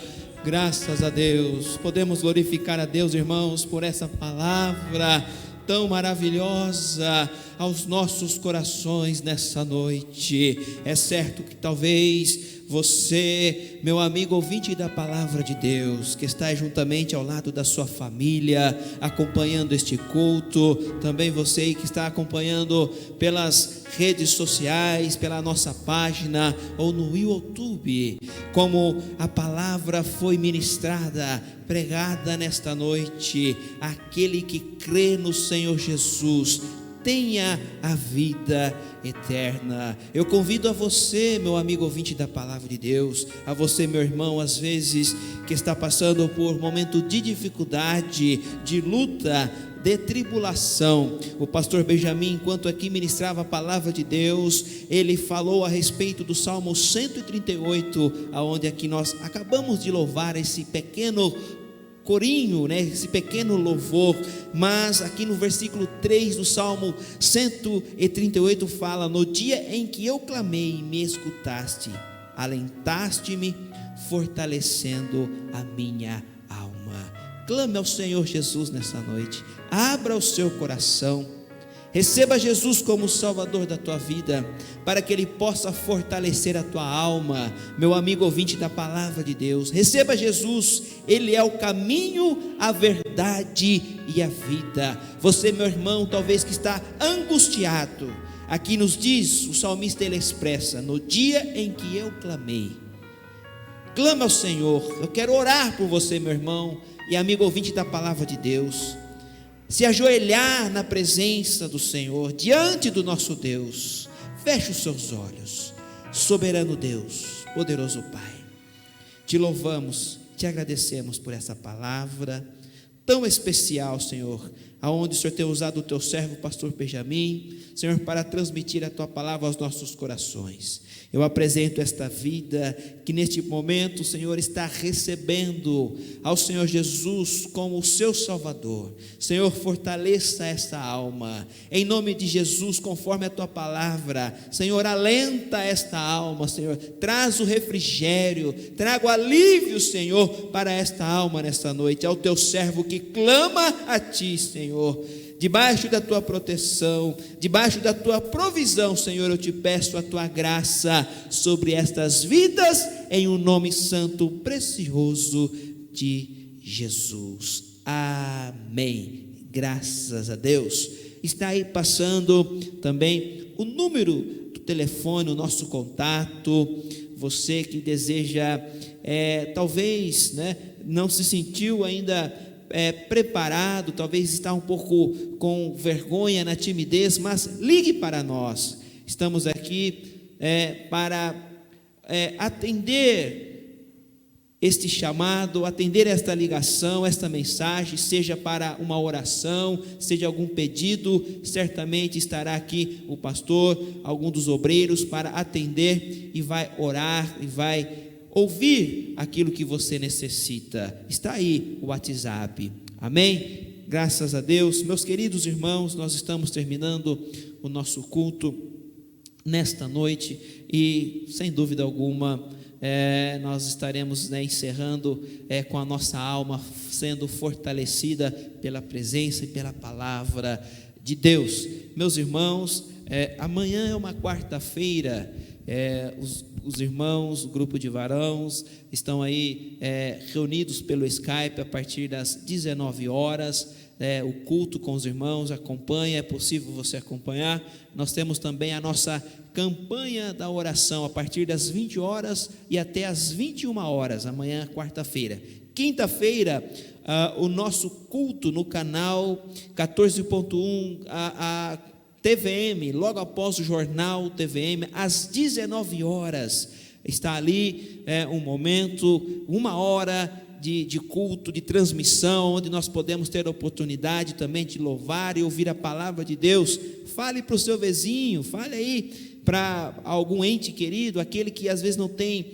Graças a Deus. Podemos glorificar a Deus, irmãos, por essa palavra tão maravilhosa aos nossos corações nessa noite. É certo que talvez você, meu amigo ouvinte da palavra de Deus, que está juntamente ao lado da sua família, acompanhando este culto, também você que está acompanhando pelas redes sociais, pela nossa página ou no YouTube, como a palavra foi ministrada, pregada nesta noite, aquele que crê no Senhor Jesus tenha a vida eterna. Eu convido a você, meu amigo ouvinte da palavra de Deus, a você, meu irmão, às vezes que está passando por momento de dificuldade, de luta, de tribulação. O pastor Benjamin, enquanto aqui ministrava a palavra de Deus, ele falou a respeito do Salmo 138, aonde aqui nós acabamos de louvar esse pequeno corinho, esse pequeno louvor, mas aqui no versículo 3 do Salmo 138 fala: no dia em que eu clamei, me escutaste, alentaste-me, fortalecendo a minha alma. Clame ao Senhor Jesus nessa noite, abra o seu coração, receba Jesus como Salvador da tua vida, para que Ele possa fortalecer a tua alma, meu amigo ouvinte da palavra de Deus. Receba Jesus, Ele é o caminho, a verdade e a vida. Você, meu irmão, talvez que está angustiado, aqui nos diz, o salmista ele expressa: no dia em que eu clamei. Clama ao Senhor. Eu quero orar por você, meu irmão e amigo ouvinte da palavra de Deus. Se ajoelhar na presença do Senhor, diante do nosso Deus. Feche os seus olhos. Soberano Deus, poderoso Pai, te louvamos, te agradecemos por essa palavra tão especial, Senhor, aonde o Senhor tem usado o teu servo, pastor Benjamin, Senhor, para transmitir a tua palavra aos nossos corações. Eu apresento esta vida que neste momento o Senhor está recebendo ao Senhor Jesus como o seu Salvador. Senhor, fortaleça esta alma, em nome de Jesus, conforme a tua palavra. Senhor, alenta esta alma, Senhor, traz o refrigério, traga o alívio, Senhor, para esta alma nesta noite. Ao teu servo que clama a ti, Senhor, debaixo da tua proteção, debaixo da tua provisão, Senhor, eu te peço a tua graça sobre estas vidas, em um nome santo, precioso de Jesus. Amém. Graças a Deus. Está aí passando também o número do telefone, o nosso contato. Você que deseja, talvez, não se sentiu ainda preparado, talvez está um pouco com vergonha, na timidez, mas ligue para nós. Estamos aqui para atender este chamado, atender esta ligação, esta mensagem, seja para uma oração, seja algum pedido, certamente estará aqui o pastor, algum dos obreiros para atender e vai orar e vai ouvir aquilo que você necessita. Está aí o WhatsApp. Amém? Graças a Deus. Meus queridos irmãos, nós estamos terminando o nosso culto nesta noite e, sem dúvida alguma, nós estaremos encerrando com a nossa alma sendo fortalecida pela presença e pela palavra de Deus. Meus irmãos, amanhã é uma quarta-feira. Os irmãos, o grupo de varões estão aí reunidos pelo Skype a partir das 19 horas, o culto com os irmãos. Acompanha, é possível você acompanhar. Nós temos também a nossa campanha da oração a partir das 20 horas e até as 21 horas, amanhã, quarta-feira. Quinta-feira, o nosso culto no canal 14.1, a TVM, logo após o jornal TVM, às 19 horas, está ali um momento, 1 hora de culto, de transmissão, onde nós podemos ter a oportunidade também de louvar e ouvir a palavra de Deus. Fale para o seu vizinho, fale aí, para algum ente querido, aquele que às vezes não tem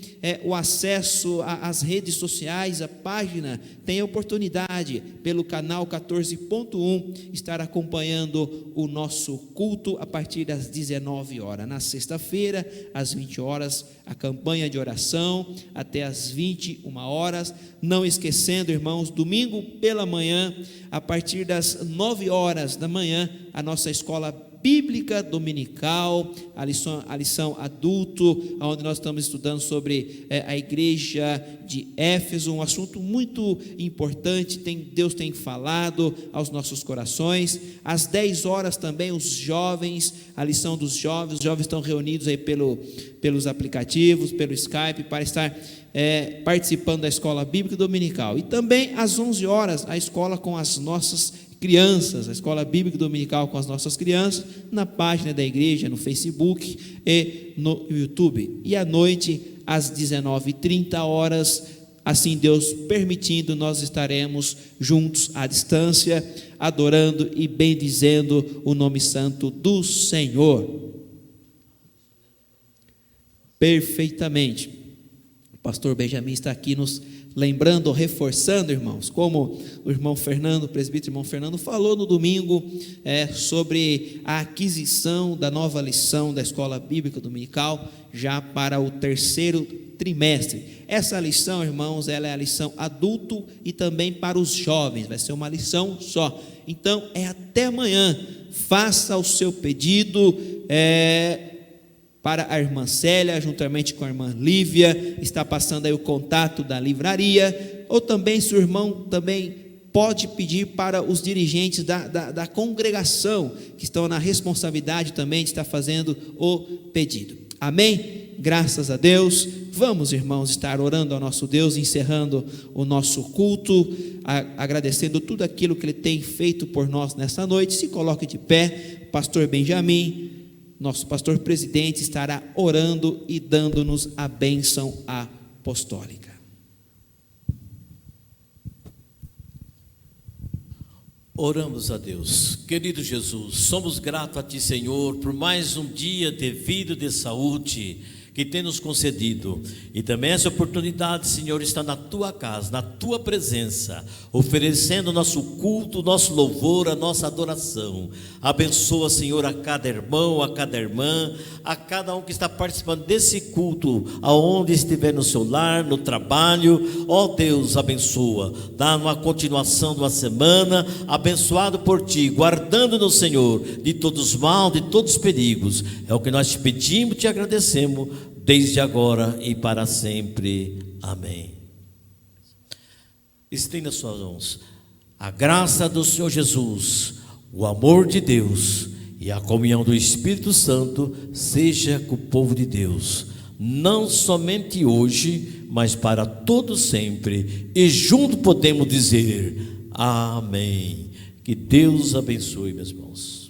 o acesso às redes sociais, a página, tem a oportunidade, pelo canal 14.1, estar acompanhando o nosso culto a partir das 19 horas. Na sexta-feira, às 20 horas, a campanha de oração, até às 21 horas. Não esquecendo, irmãos, domingo pela manhã, a partir das 9 horas da manhã, a nossa escola bíblica dominical, a lição adulto, onde nós estamos estudando sobre a igreja de Éfeso, um assunto muito importante, Deus tem falado aos nossos corações. Às 10 horas também os jovens, a lição dos jovens, os jovens estão reunidos aí pelos aplicativos, pelo Skype, para estar participando da escola bíblica dominical. E também às 11 horas a escola com as nossas crianças, a escola bíblica dominical com as nossas crianças, na página da igreja, no Facebook e no YouTube. E à noite, às 19h30, assim Deus permitindo, nós estaremos juntos à distância, adorando e bendizendo o nome santo do Senhor. Perfeitamente. O pastor Benjamin está aqui nos lembrando, reforçando, irmãos, como o irmão Fernando, o presbítero irmão Fernando, falou no domingo sobre a aquisição da nova lição da escola bíblica dominical, já para o 3º trimestre. Essa lição, irmãos, ela é a lição adulto e também para os jovens, vai ser uma lição só. Então, até amanhã. Faça o seu pedido, para a irmã Célia, juntamente com a irmã Lívia, está passando aí o contato da livraria, ou também, se o irmão também pode pedir para os dirigentes da congregação, que estão na responsabilidade também de estar fazendo o pedido. Amém? Graças a Deus. Vamos, irmãos, estar orando ao nosso Deus, encerrando o nosso culto, agradecendo tudo aquilo que Ele tem feito por nós nessa noite. Se coloque de pé, pastor Benjamin, nosso pastor presidente, estará orando e dando-nos a bênção apostólica. Oramos a Deus. Querido Jesus, somos gratos a Ti, Senhor, por mais um dia de vida e de saúde que tem nos concedido, e também essa oportunidade, Senhor, está na Tua casa, na Tua presença, oferecendo nosso culto, nosso louvor, a nossa adoração. Abençoa, Senhor, a cada irmão, a cada irmã, a cada um que está participando desse culto, aonde estiver no seu lar, no trabalho. Ó Deus, abençoa, dá uma continuação de uma semana abençoado por Ti, guardando-nos, Senhor, de todos os mal, de todos os perigos. É o que nós te pedimos, te agradecemos, desde agora e para sempre. Amém. Estenda suas mãos. A graça do Senhor Jesus, o amor de Deus e a comunhão do Espírito Santo seja com o povo de Deus, não somente hoje, mas para todo sempre. E junto podemos dizer amém. Que Deus abençoe, meus irmãos.